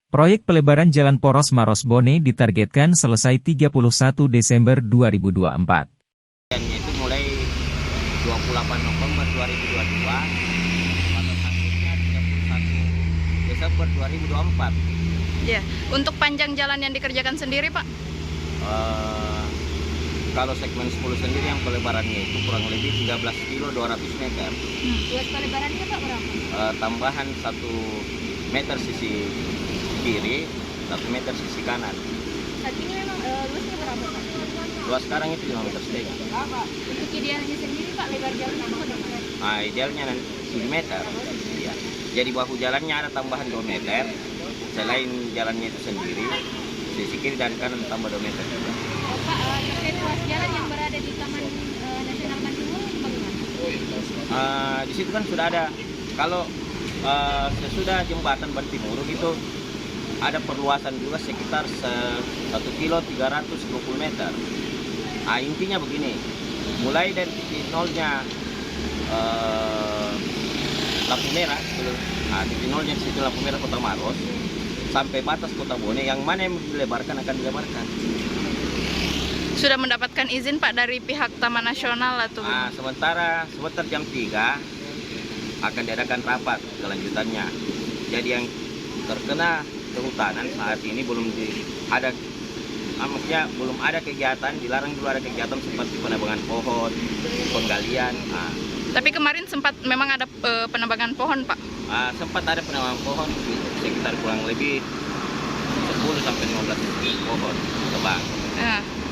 Proyek pelebaran Jalan Poros Maros Bone ditargetkan selesai 31 Desember 2024. Itu mulai 28 November 2022, batas akhirnya 31 Desember 2024. Ya, untuk panjang jalan yang dikerjakan sendiri, Pak? Kalau segmen 10 sendiri yang pelebarannya itu kurang lebih 13 kilo 200 meter. Buat pelebarannya Pak berapa? Tambahan 1 meter sisi kiri, 1 meter sisi kanan. Saat ini memang luasnya berapa, Pak? Luas sekarang itu 5 meter setengah. Untuk idealnya sendiri, Pak, lebar jalannya berapa? Idealnya 7 meter. Ya. Jadi bahu jalannya ada tambahan 2 meter. Selain jalannya itu sendiri, sisi kiri dan kanan tambah 2 meter juga. Pak, terkait ruas jalan yang berada di Taman Nasional Bantimurung itu bagaimana? Di situ kan sudah ada. Kalau sesudah jembatan Bantimurung itu ada perluasan juga sekitar 1 kilo 320 meter. Intinya begini, mulai dari titik nolnya lampu merah, titik nolnya di situ lampu merah Kota Maros sampai batas Kota Bone, yang mana yang dilebarkan akan dilebarkan. Sudah mendapatkan izin, Pak, dari pihak Taman Nasional atau sebentar jam 3 akan diadakan rapat kelanjutannya. Jadi yang terkena kehutanan saat ini belum ada kegiatan, dilarang dulu ada kegiatan seperti penebangan pohon, penggalian. Tapi kemarin sempat memang ada penebangan pohon, Pak? Sempat ada penebangan pohon sekitar kurang lebih 10 sampai 15 pohon tebang.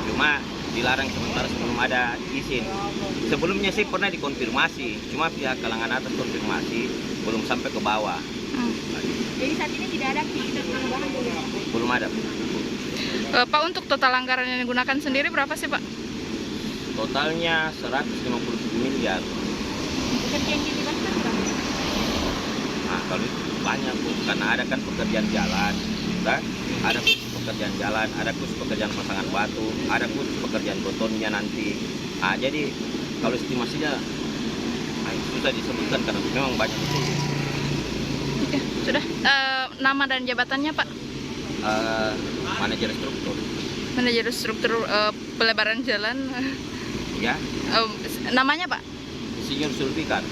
Cuma dilarang sementara sebelum ada izin. Sebelumnya sih pernah dikonfirmasi, cuma pihak kalangan atas konfirmasi belum sampai ke bawah. Jadi saat ini tidak ada aktivitas penebangan dulu? Belum ada. Pak, untuk total anggaran yang digunakan sendiri berapa sih, Pak? Totalnya 157 miliar. Kerja yang dilibatkan berapa? Kalau itu banyak, Bu, karena ada kan pekerjaan jalan, ada khusus pekerjaan jalan, ada khusus pekerjaan pasangan batu, ada khusus pekerjaan betonnya nanti. Jadi kalau estimasinya susah disebutkan karena memang banyak itu. Oke, sudah. Nama dan jabatannya, Pak? Manajer struktur. Manajer struktur pelebaran jalan. Ya. Namanya, Pak? Insinyur Zulfikar.